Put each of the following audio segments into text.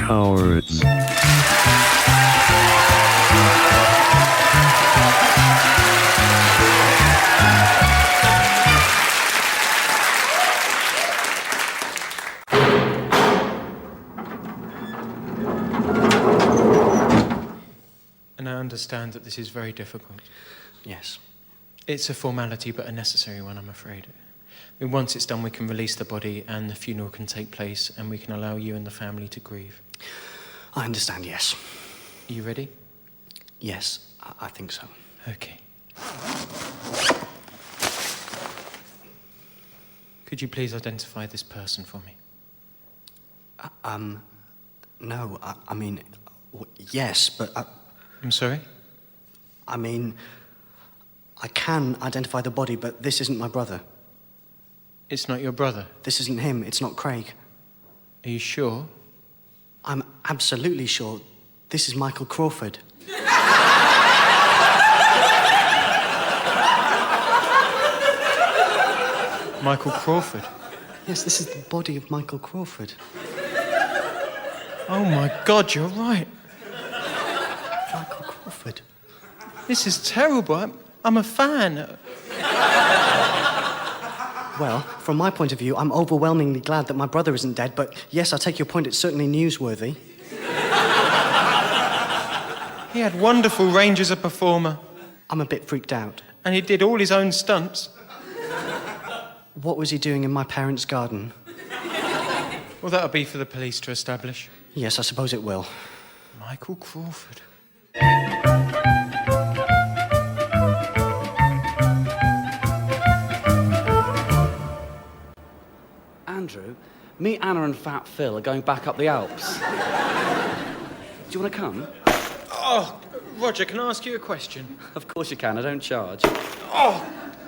cowards. And I understand that this is very difficult. Yes. It's a formality, but a necessary one, I'm afraid. I mean, once it's done, we can release the body and the funeral can take place and we can allow you and the family to grieve. I understand, yes. Are you ready? Yes, I think so. Okay. Could you please identify this person for me? No, I mean, yes, but... I'm sorry? I mean, I can identify the body, but this isn't my brother. It's not your brother? This isn't him, it's not Craig. Are you sure? I'm absolutely sure. This is Michael Crawford. Michael Crawford? Yes, this is the body of Michael Crawford. Oh my God, you're right. Michael Crawford. This is terrible. I'm a fan. Well, from my point of view, I'm overwhelmingly glad that my brother isn't dead, but yes, I take your point, it's certainly newsworthy. He had wonderful range as a performer. I'm a bit freaked out. And he did all his own stunts. What was he doing in my parents' garden? Well, that'll be for the police to establish. Yes, I suppose it will. Michael Crawford. Andrew, me, Anna and Fat Phil are going back up the Alps. Do you want to come? Oh, Roger, can I ask you a question? Of course you can, I don't charge. Oh,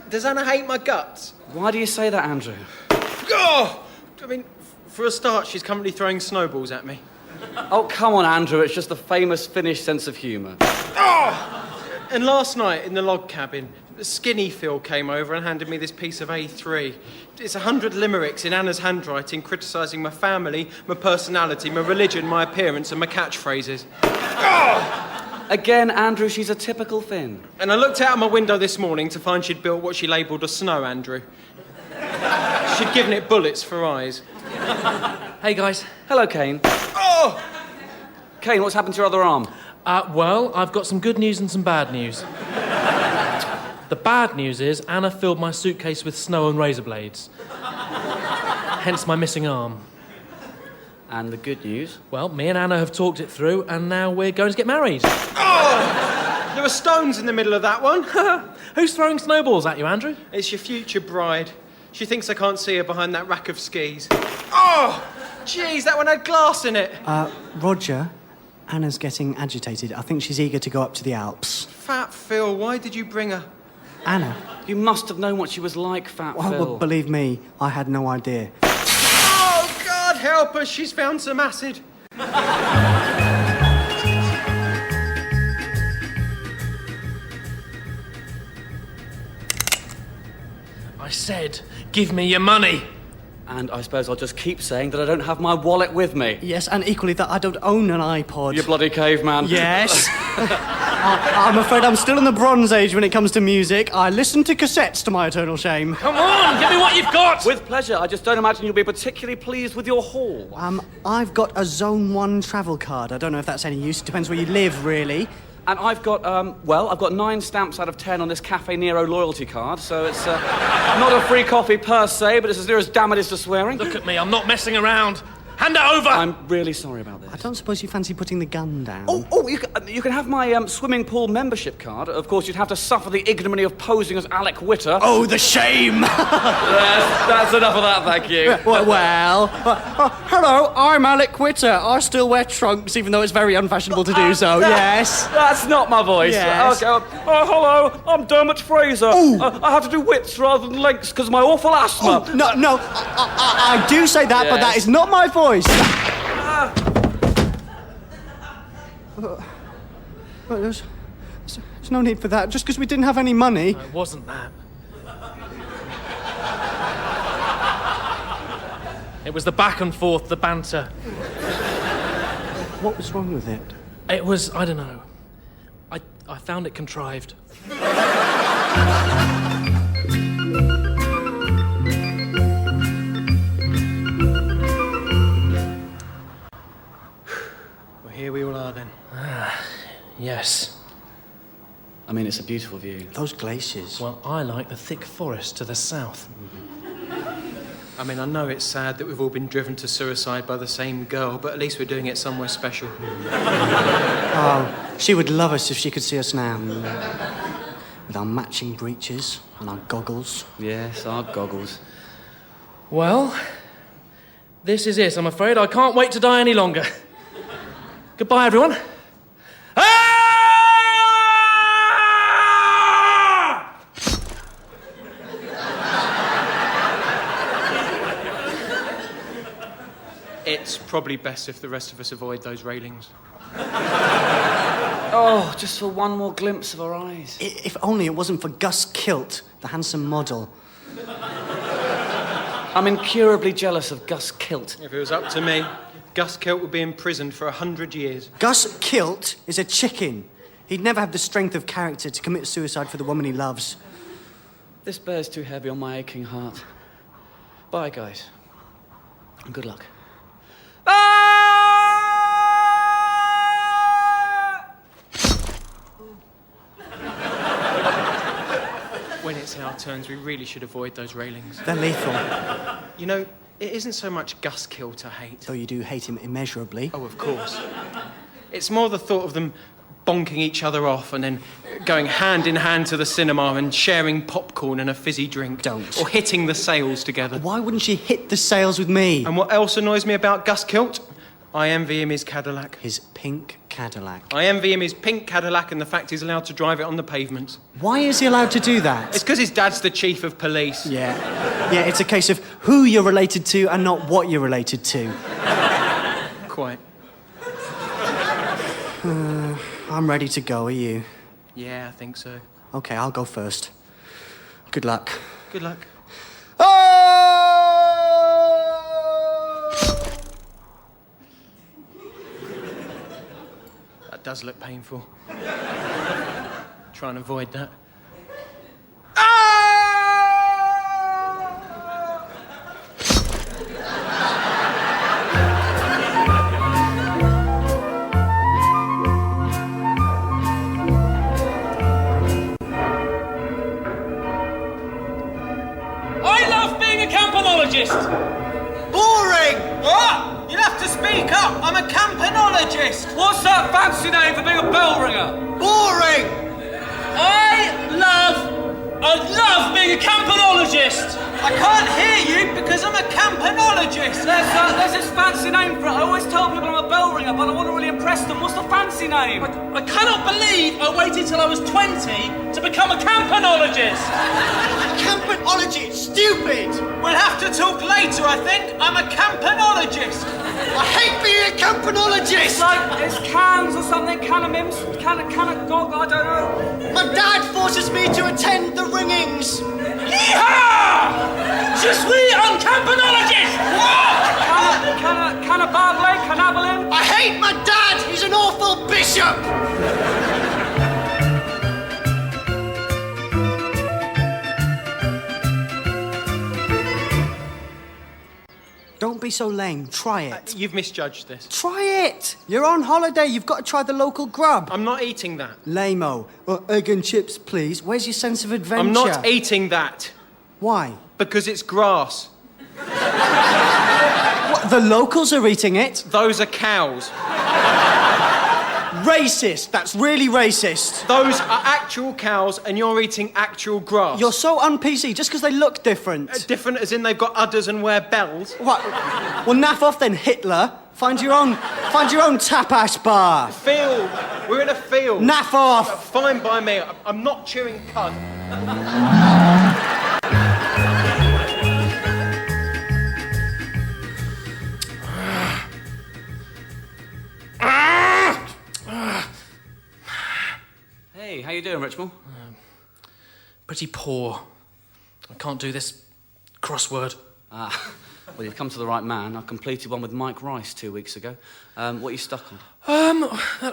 does Anna hate my guts? Why do you say that, Andrew? Oh! I mean, for a start, she's currently throwing snowballs at me. Oh, come on, Andrew, it's just the famous Finnish sense of humour. Oh! And last night, in the log cabin, Skinny Phil came over and handed me this piece of A3. It's 100 limericks in Anna's handwriting criticising my family, my personality, my religion, my appearance and my catchphrases. Oh! Again, Andrew, she's a typical Finn. And I looked out my window this morning to find she'd built what she labelled a snow Andrew. She'd given it bullets for eyes. Hey, guys. Hello, Kane. Oh! Kane, what's happened to your other arm? Well, I've got some good news and some bad news. The bad news is Anna filled my suitcase with snow and razor blades. Hence my missing arm. And the good news? Well, me and Anna have talked it through, and now we're going to get married. Oh! There were stones in the middle of that one. Who's throwing snowballs at you, Andrew? It's your future bride. She thinks I can't see her behind that rack of skis. Oh! Jeez, that one had glass in it. Roger, Anna's getting agitated. I think she's eager to go up to the Alps. Fat Phil, why did you bring her? Anna? You must have known what she was like, Fat Phil. Well, believe me, I had no idea. Oh, God help us, she's found some acid. I said, give me your money. And I suppose I'll just keep saying that I don't have my wallet with me. Yes, and equally that I don't own an iPod. You bloody caveman. Yes. I'm afraid I'm still in the Bronze Age when it comes to music. I listen to cassettes to my eternal shame. Come on, give me what you've got. With pleasure. I just don't imagine you'll be particularly pleased with your haul. I've got a Zone 1 travel card. I don't know if that's any use. It depends where you live, really. And I've got, I've got 9 stamps out of 10 on this Cafe Nero loyalty card, so it's not a free coffee per se, but it's as near as damn it is to swearing. Look at me, I'm not messing around. Hand it over! I'm really sorry about this. I don't suppose you fancy putting the gun down. You can have my swimming pool membership card. Of course, you'd have to suffer the ignominy of posing as Alec Witter. Oh, the shame! Yes, that's enough of that, thank you. Hello, I'm Alec Witter. I still wear trunks, even though it's very unfashionable to do so, yes. That's not my voice. Yes. Okay, hello, I'm Dermot Fraser. I have to do widths rather than lengths because of my awful asthma. Oh, no, I do say that, but that is not my voice. There's no need for that, just because we didn't have any money. No, it wasn't that. It was the back and forth, the banter. What was wrong with it? It was, I don't know. I found it contrived. Well, here we all are then. Yes. I mean, it's a beautiful view. Those glaciers. Well, I like the thick forest to the south. I mean, I know it's sad that we've all been driven to suicide by the same girl, but at least we're doing it somewhere special. Oh, she would love us if she could see us now. With our matching breeches and our goggles. Yes, our goggles. Well, this is it, I'm afraid. I can't wait to die any longer. Goodbye, everyone. It's probably best if the rest of us avoid those railings. Oh, just for one more glimpse of our eyes. If only it wasn't for Gus Kilt, the handsome model. I'm incurably jealous of Gus Kilt. If it was up to me, Gus Kilt would be imprisoned for 100 years. Gus Kilt is a chicken. He'd never have the strength of character to commit suicide for the woman he loves. This bear's too heavy on my aching heart. Bye, guys. And good luck. When it's our turns, we really should avoid those railings. They're lethal. You know, it isn't so much Gus Kilt I hate. Though you do hate him immeasurably. Oh, of course. It's more the thought of them bonking each other off and then going hand in hand to the cinema and sharing popcorn and a fizzy drink. Don't. Or hitting the sails together. Why wouldn't she hit the sails with me? And what else annoys me about Gus Kilt? I envy him his Cadillac. His pink Cadillac. I envy him his pink Cadillac and the fact he's allowed to drive it on the pavements. Why is he allowed to do that? It's because his dad's the chief of police. Yeah, it's a case of who you're related to and not what you're related to. Quite. I'm ready to go, are you? Yeah, I think so. Okay, I'll go first. Good luck. Good luck. That does look painful. Try and avoid that. I love being a campanologist! Boring! What? You'll have to speak up. I'm a campanologist. What's that fancy name for being a bell ringer? Boring! I love being a campanologist! I can't hear you because I'm a campanologist. There's this fancy name for it. I always tell people I'm a bell ringer, but I want to really impress them. What's the fancy name? I cannot believe I waited till I was 20 to become a campanologist! Campanology, it's stupid! We'll have to talk later, I think. I'm a campanologist. I hate being a campanologist! It's cans or something, can of mims, can of gog, I don't know. My dad forces me to attend the ringings! Yeehaw! Je suis un campanologist! Can of Barley, canabalin. I hate my dad! He's an awful bishop! Don't be so lame. Try it. You've misjudged this. Try it! You're on holiday. You've got to try the local grub. I'm not eating that. Lame-o. Egg and chips, please. Where's your sense of adventure? I'm not eating that. Why? Because it's grass. What, the locals are eating it? Those are cows. Racist. That's really racist. Those are actual cows and you're eating actual grass. You're so un-PC just because they look different. Different as in they've got udders and wear bells. What? Well, naff off then, Hitler. Find your own tapas bar. Field. We're in a field. Naff off. Fine by me. I'm not chewing cud. Hey, how you doing, Richmond? Pretty poor. I can't do this crossword. Ah, Well, you've come to the right man. I completed one with Mike Rice 2 weeks ago. What are you stuck on?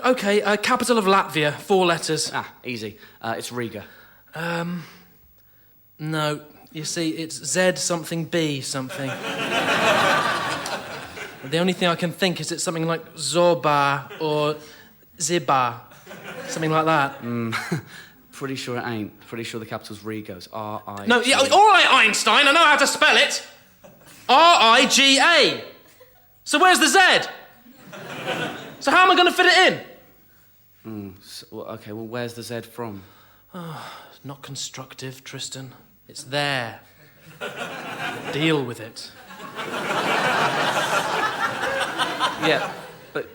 Okay, capital of Latvia, 4 letters. Easy. It's Riga. No, you see, it's Z something B something. The only thing I can think is it's something like Zorba or Ziba. Something like that. Pretty sure it ain't. Pretty sure the capital's Riga. It's R-I... No, yeah, all right, Einstein, I know how to spell it. R-I-G-A. So where's the Z? So how am I going to fit it in? Okay, well, where's the Z from? Not constructive, Tristan. It's there. Deal with it. Yeah, but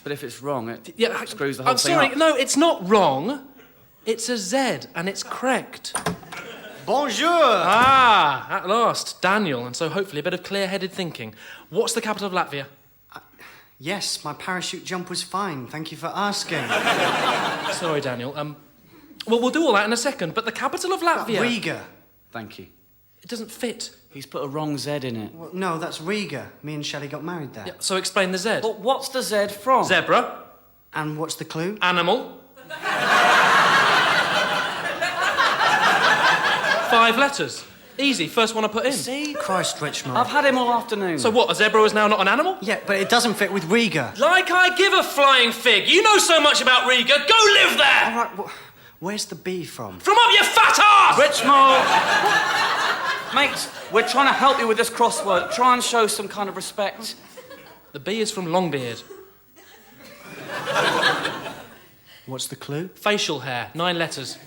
if it's wrong, it screws the whole I'm thing sorry, up. no, it's not wrong. It's a Z, and it's correct. Bonjour! At last, Daniel, and so hopefully a bit of clear-headed thinking. What's the capital of Latvia? Yes, my parachute jump was fine. Thank you for asking. Sorry, Daniel. Well, we'll do all that in a second, but the capital of Latvia... Riga. Thank you. It doesn't fit. He's put a wrong Z in it. Well, no, that's Riga. Me and Shelley got married there. Yeah, so explain the Z. Well, what's the Z from? Zebra. And what's the clue? Animal. 5 letters. Easy, first one I put in. See? Christ, Richmond. I've had him all afternoon. So what, a zebra is now not an animal? Yeah, but it doesn't fit with Riga. Like I give a flying fig. You know so much about Riga. Go live there! All right, well, where's the B from? From up your fat ass! Richmond! Mate, we're trying to help you with this crossword. Try and show some kind of respect. The B is from Longbeard. What's the clue? Facial hair, 9 letters.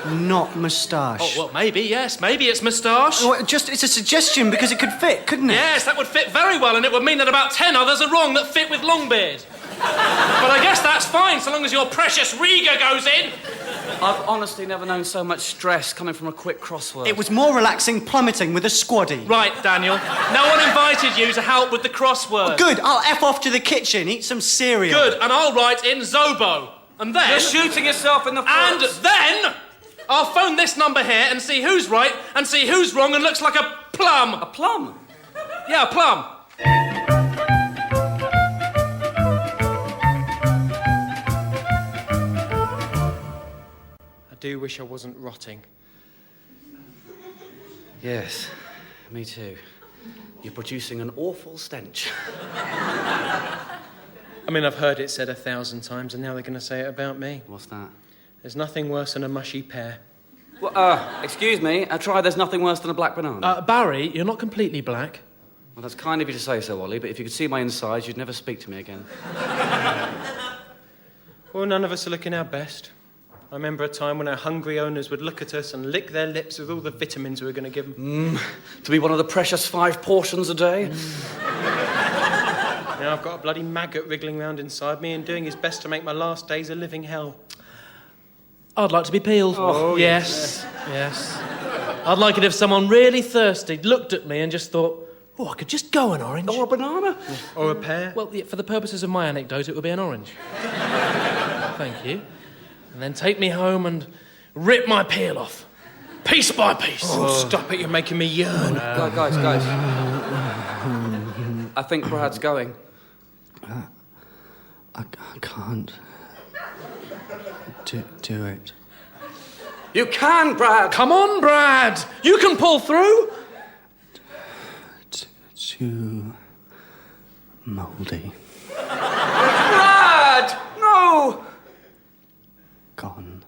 Not moustache. Oh, well, maybe, yes. Maybe it's moustache. Well, it's a suggestion because it could fit, couldn't it? Yes, that would fit very well, and it would mean that about 10 others are wrong that fit with Longbeard. But I guess that's fine, so long as your precious Riga goes in. I've honestly never known so much stress coming from a quick crossword. It was more relaxing plummeting with a squaddy. Right, Daniel. No one invited you to help with the crossword. Good, I'll F off to the kitchen, eat some cereal. Good, and I'll write in Zobo. And then... You're shooting yourself in the foot. And then... I'll phone this number here and see who's right and see who's wrong and looks like a plum. A plum? Yeah, a plum. I do wish I wasn't rotting. Yes, me too. You're producing an awful stench. I mean, I've heard it said 1,000 times, and now they're going to say it about me. What's that? There's nothing worse than a mushy pear. Well, excuse me. Try there's nothing worse than a black banana. Barry, you're not completely black. Well, that's kind of you to say so, Ollie, but if you could see my insides, you'd never speak to me again. Well, none of us are looking our best. I remember a time when our hungry owners would look at us and lick their lips with all the vitamins we were going to give them. To be one of the precious 5 portions a day. Now I've got a bloody maggot wriggling round inside me and doing his best to make my last days a living hell. I'd like to be peeled. Oh, yes. I'd like it if someone really thirsty looked at me and just thought, oh, I could just go an orange. Or a banana. Or a pear. Well, yeah, for the purposes of my anecdote, it would be an orange. Thank you. And then take me home and rip my peel off. Piece by piece. Oh, stop it, you're making me yearn. Guys. I think Brad's going. I can't do it. You can, Brad! Come on, Brad! You can pull through! Too mouldy. Brad! No! Gone.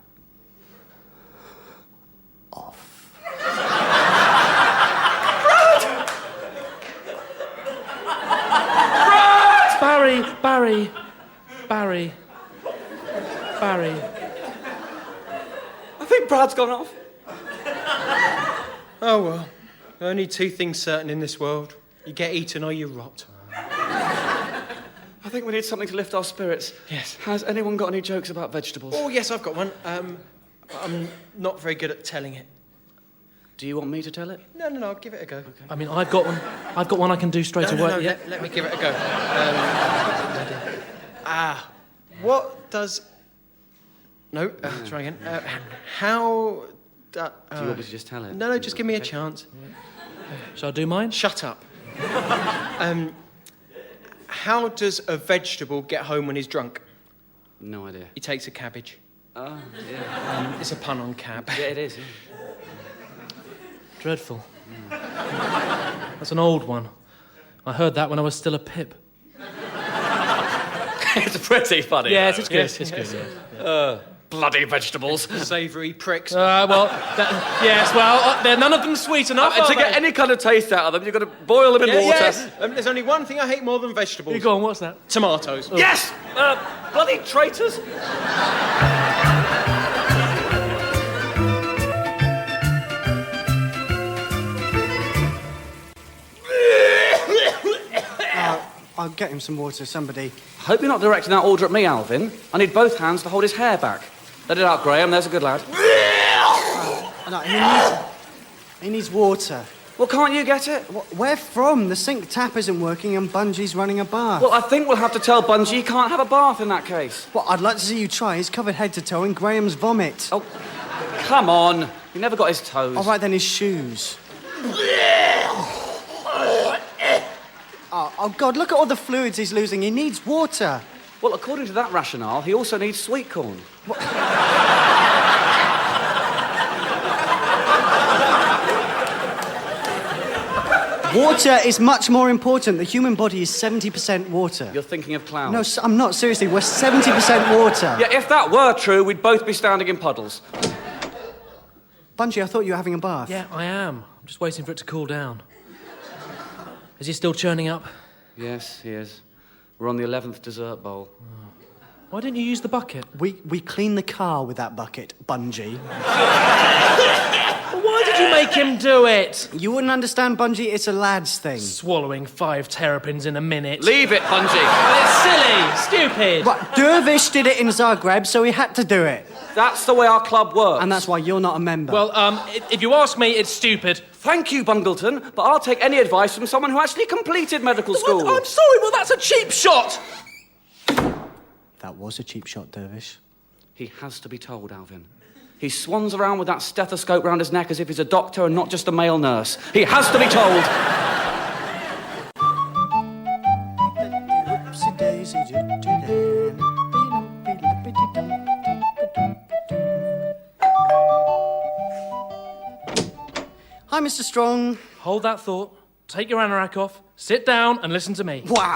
Off. Barry. I think Brad's gone off. Oh, well. Only 2 things certain in this world. You get eaten or you rot. I think we need something to lift our spirits. Yes. Has anyone got any jokes about vegetables? Oh, yes, I've got one. I'm not very good at telling it. Do you want me to tell it? No, I'll give it a go. Okay. I mean, I've got one I can do straight away. No, Yeah. let me give it a go. What does... No, try again. How Do you want me to just tell it? No, just give me a chance. Shall I do mine? Shut up. How does a vegetable get home when he's drunk? No idea. He takes a cabbage. Oh, yeah. It's a pun on cab. Yeah, it is, yeah. Dreadful. That's an old one. I heard that when I was still a pip. It's pretty funny. Yes, it's good. It's good. Yeah. Bloody vegetables. Savoury pricks. None of them sweet enough. To get any kind of taste out of them, you've got to boil them in water. Yes. There's only one thing I hate more than vegetables. You go on, what's that? Tomatoes. Oh. Yes! Bloody traitors. I'll get him some water, somebody. Hope you're not directing that order at me, Alvin. I need both hands to hold his hair back. Let it out, Graham. There's a good lad. No, he needs water. Well, can't you get it? Where from? The sink tap isn't working and Bungie's running a bath. Well, I think we'll have to tell Bungie he can't have a bath in that case. Well, I'd like to see you try. He's covered head to toe in Graham's vomit. Oh, come on. He never got his toes. All right, then his shoes. Oh, God, look at all the fluids he's losing. He needs water. Well, according to that rationale, he also needs sweet corn. Water is much more important. The human body is 70% water. You're thinking of clowns. No, I'm not. Seriously, we're 70% water. Yeah, if that were true, we'd both be standing in puddles. Bungie, I thought you were having a bath. Yeah, I am. I'm just waiting for it to cool down. Is he still churning up? Yes, he is. We're on the 11th dessert bowl. Oh. Why didn't you use the bucket? We cleaned the car with that bucket, Bungie. Why did you make him do it? You wouldn't understand, Bungie. It's a lad's thing. Swallowing 5 terrapins in a minute. Leave it, Bungie. It's silly, stupid. But Dervish did it in Zagreb, so he had to do it. That's the way our club works. And that's why you're not a member. Well, if you ask me, it's stupid. Thank you, Bungleton, but I'll take any advice from someone who actually completed medical school. Well, I'm sorry, well, that's a cheap shot. That was a cheap shot, Dervish. He has to be told, Alvin. He swans around with that stethoscope round his neck as if he's a doctor and not just a male nurse. He has to be told. Hi, Mr. Strong. Hold that thought. Take your anorak off, sit down and listen to me. Wow.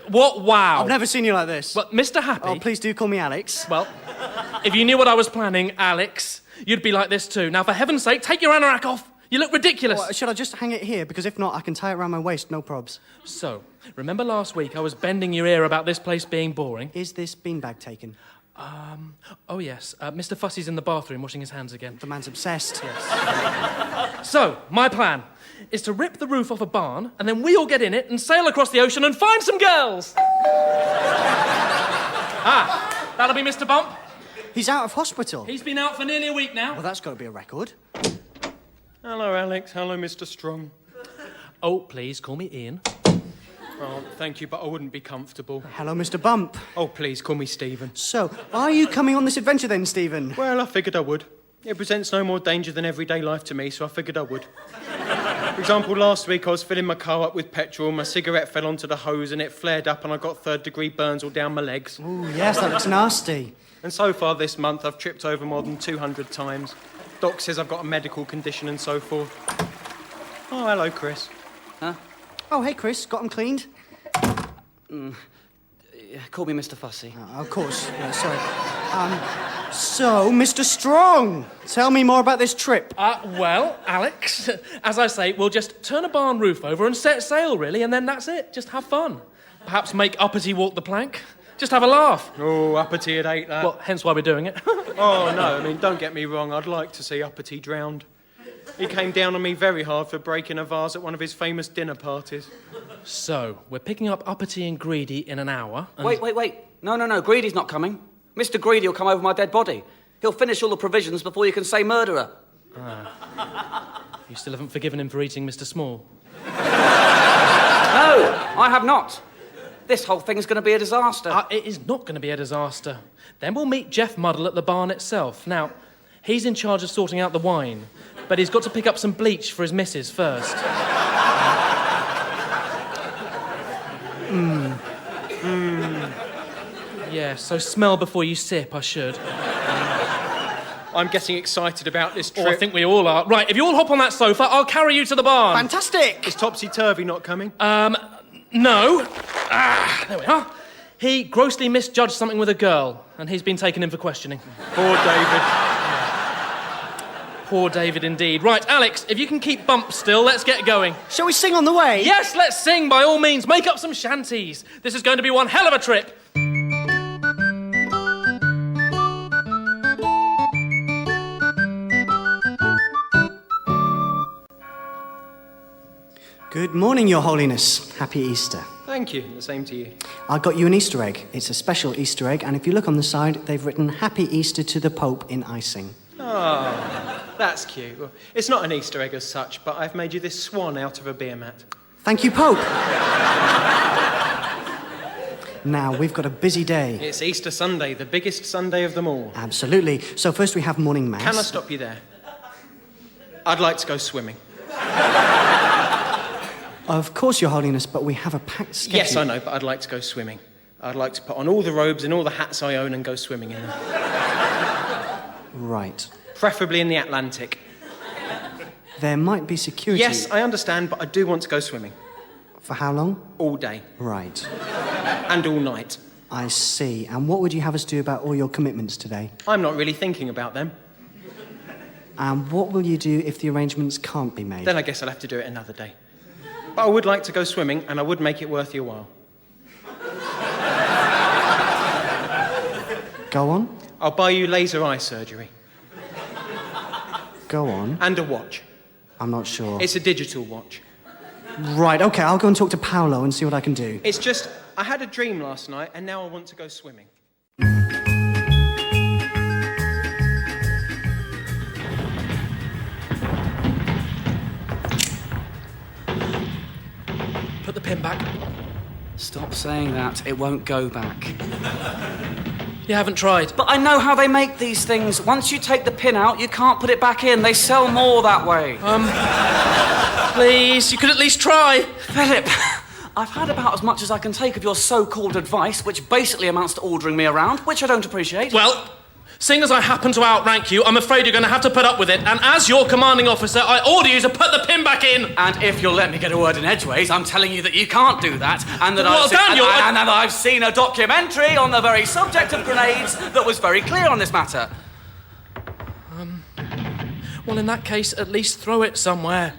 What wow? I've never seen you like this. Well, Mr. Happy... Oh, please do call me Alex. Well, if you knew what I was planning, Alex, you'd be like this too. Now, for heaven's sake, take your anorak off. You look ridiculous. Well, should I just hang it here? Because if not, I can tie it around my waist, no probs. So, remember last week I was bending your ear about this place being boring? Is this beanbag taken? Oh yes, Mr. Fussy's in the bathroom washing his hands again. The man's obsessed. Yes. So, my plan is to rip the roof off a barn, and then we all get in it and sail across the ocean and find some girls! That'll be Mr. Bump. He's out of hospital. He's been out for nearly a week now. Well, that's got to be a record. Hello, Alex. Hello, Mr. Strong. Oh, please, call me Ian. Oh, thank you, but I wouldn't be comfortable. Hello, Mr. Bump. Oh, please, call me Stephen. So, are you coming on this adventure then, Stephen? Well, I figured I would. It presents no more danger than everyday life to me, so I figured I would. For example, last week I was filling my car up with petrol, my cigarette fell onto the hose and it flared up and I got third-degree burns all down my legs. Ooh, yes, that looks nasty. And so far this month I've tripped over more than 200 times. Doc says I've got a medical condition and so forth. Oh, hello, Chris. Huh? Oh, hey, Chris, got him cleaned? Call me Mr. Fussy. Oh, of course, yeah, sorry. So, Mr. Strong, tell me more about this trip. Well, Alex, as I say, we'll just turn a barn roof over and set sail, really, and then that's it. Just have fun. Perhaps make Uppity walk the plank. Just have a laugh. Oh, Uppity had ate that. Well, hence why we're doing it. Oh, no, I mean, don't get me wrong. I'd like to see Uppity drowned. He came down on me very hard for breaking a vase at one of his famous dinner parties. So, we're picking up Uppity and Greedy in an hour. And... Wait. No. Greedy's not coming. Mr. Greedy will come over my dead body. He'll finish all the provisions before you can say murderer. You still haven't forgiven him for eating Mr. Small? No, I have not. This whole thing's going to be a disaster. It is not going to be a disaster. Then we'll meet Jeff Muddle at the barn itself. Now, He's in charge of sorting out the wine, but he's got to pick up some bleach for his missus first. Yeah, so smell before you sip, I should. I'm getting excited about this trip. Oh, I think we all are. Right, if you all hop on that sofa, I'll carry you to the barn. Fantastic! Is Topsy-Turvy not coming? No. There we are. He grossly misjudged something with a girl, and he's been taken in for questioning. Poor David. Poor David indeed. Right, Alex, if you can keep bump still, let's get going. Shall we sing on the way? Yes, let's sing, by all means. Make up some shanties. This is going to be one hell of a trip. Good morning, Your Holiness. Happy Easter. Thank you. The same to you. I got you an Easter egg. It's a special Easter egg, and if you look on the side, they've written Happy Easter to the Pope in icing. Oh, that's cute. Well, it's not an Easter egg as such, but I've made you this swan out of a beer mat. Thank you, Pope. Now, we've got a busy day. It's Easter Sunday, the biggest Sunday of them all. Absolutely. So first we have morning mass. Can I stop you there? I'd like to go swimming. Of course, Your Holiness, but we have a packed schedule. Yes, I know, but I'd like to go swimming. I'd like to put on all the robes and all the hats I own and go swimming in them. Right. Preferably in the Atlantic. There might be security. Yes, I understand, but I do want to go swimming. For how long? All day. Right. And all night. I see. And what would you have us do about all your commitments today? I'm not really thinking about them. And what will you do if the arrangements can't be made? Then I guess I'll have to do it another day. But I would like to go swimming, and I would make it worth your while. Go on. I'll buy you laser eye surgery. Go on. And a watch. I'm not sure. It's a digital watch. Right, okay, I'll go and talk to Paolo and see what I can do. It's just, I had a dream last night, and now I want to go swimming. Put the pin back. Stop saying that. It won't go back. You haven't tried. But I know how they make these things. Once you take the pin out, you can't put it back in. They sell more that way. Please, you could at least try. Philip, I've had about as much as I can take of your so-called advice, which basically amounts to ordering me around, which I don't appreciate. Well, seeing as I happen to outrank you, I'm afraid you're going to have to put up with it. And as your commanding officer, I order you to put the pin back in. And if you'll let me get a word in edgeways, I'm telling you that you can't do that, and that I've seen a documentary on the very subject of grenades that was very clear on this matter. Well, in that case, at least throw it somewhere.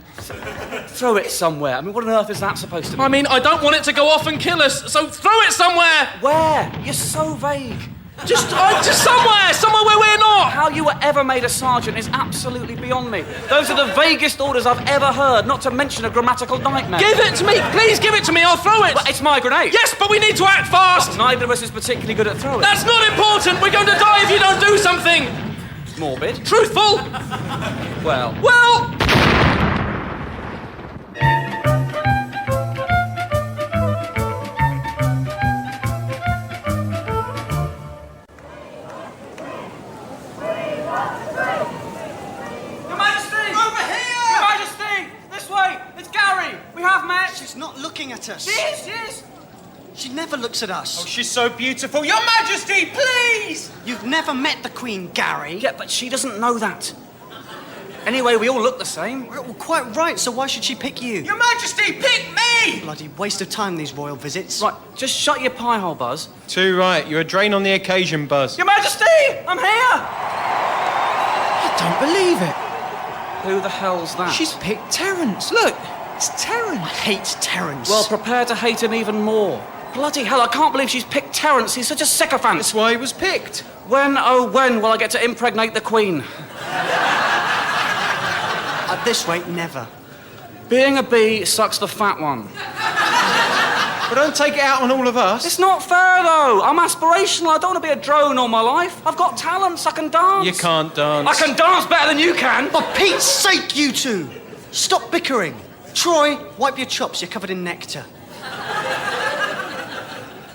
Throw it somewhere. I mean, what on earth is that supposed to be? I mean, I don't want it to go off and kill us, so throw it somewhere. Where? You're so vague. Just somewhere where we're not. How you were ever made a sergeant is absolutely beyond me. Those are the vaguest orders I've ever heard, not to mention a grammatical nightmare. Give it to me. Please give it to me. I'll throw it. Well, it's my grenade. Yes, but we need to act fast. Neither of us is particularly good at throwing. That's not important. We're going to die if you don't do something. Morbid. Truthful. Well. She's not looking at us. She is. She never looks at us. Oh, she's so beautiful. Your Majesty, please! You've never met the Queen, Gary. Yeah, but she doesn't know that. Anyway, we all look the same. Well, quite right, so why should she pick you? Your Majesty, pick me! Bloody waste of time, these royal visits. Right, just shut your pie hole, Buzz. Too right. You're a drain on the occasion, Buzz. Your Majesty! I'm here! I don't believe it. Who the hell's that? She's picked Terence. Look, it's Terence. I hate Terence. Well, prepare to hate him even more. Bloody hell, I can't believe she's picked Terence. He's such a sycophant. That's why he was picked. When, oh when, will I get to impregnate the Queen? At this rate, never. Being a bee sucks the fat one. But don't take it out on all of us. It's not fair, though. I'm aspirational. I don't want to be a drone all my life. I've got talents. I can dance. You can't dance. I can dance better than you can. For Pete's sake, you two! Stop bickering. Troy, wipe your chops. You're covered in nectar.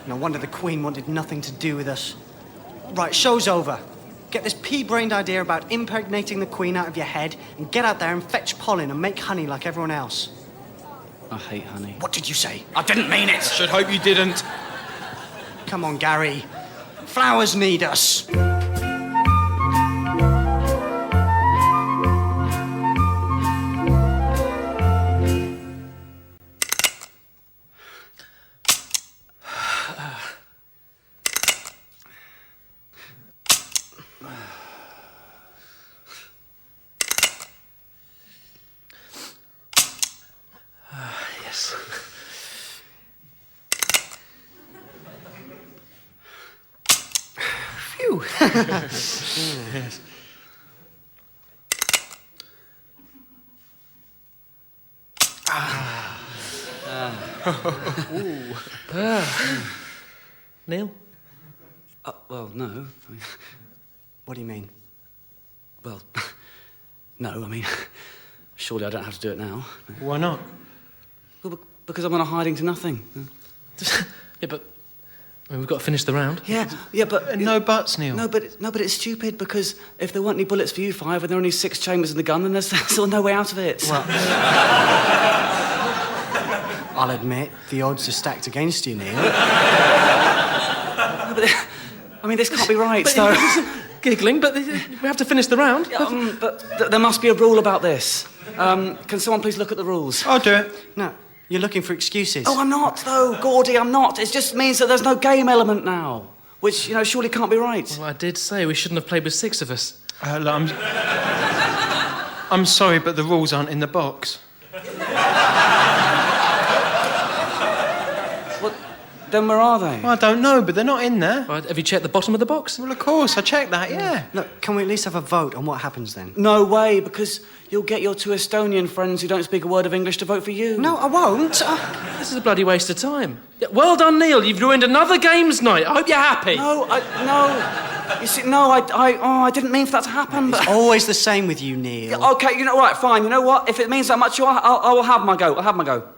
No wonder the Queen wanted nothing to do with us. Right, show's over. Get this pea-brained idea about impregnating the Queen out of your head and get out there and fetch pollen and make honey like everyone else. I hate honey. What did you say? I didn't mean it. Should hope you didn't. Come on, Gary. Flowers need us. Yes. Phew. Yes. Neil? Well, no. I mean, What do you mean? well, no, I mean, surely I don't have to do it now. Why not? Well, because I'm on a hiding to nothing. Yeah, but I mean, we've got to finish the round. Yeah, but... No buts, Neil. No, but it's stupid because if there weren't any bullets for you five and there are only 6 chambers in the gun, then there's still no way out of it. Well, I'll admit, the odds are stacked against you, Neil. No, but, I mean, this can't be right, so... Giggling, but we have to finish the round. but there must be a rule about this. Can someone please look at the rules? I'll do it. No, you're looking for excuses. Oh, I'm not, though, Gordy, I'm not. It just means that there's no game element now, which, surely can't be right. Well, I did say we shouldn't have played with 6 of us. Look, I'm sorry, but the rules aren't in the box. Then where are they? I don't know, but they're not in there. Right, have you checked the bottom of the box? Well, of course, I checked that, yeah. Look, can we at least have a vote on what happens then? No way, because you'll get your 2 Estonian friends who don't speak a word of English to vote for you. No, I won't. This is a bloody waste of time. Yeah, well done, Neil. You've ruined another games night. I hope you're happy. No. You see, no, I didn't mean for that to happen. But... Always the same with you, Neil. Yeah, okay, right, fine. You know what? If it means that much to you, I will have my go. I'll have my go.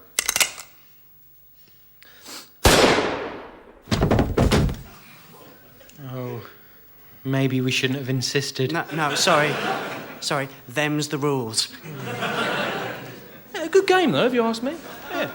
Oh, maybe we shouldn't have insisted. No, sorry. Sorry, them's the rules. Yeah, a good game, though, if you ask me. Yeah.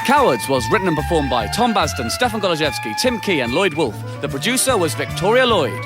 Cowards was written and performed by Tom Basden, Stefan Golojewski, Tim Key and Lloyd Wolfe. The producer was Victoria Lloyd.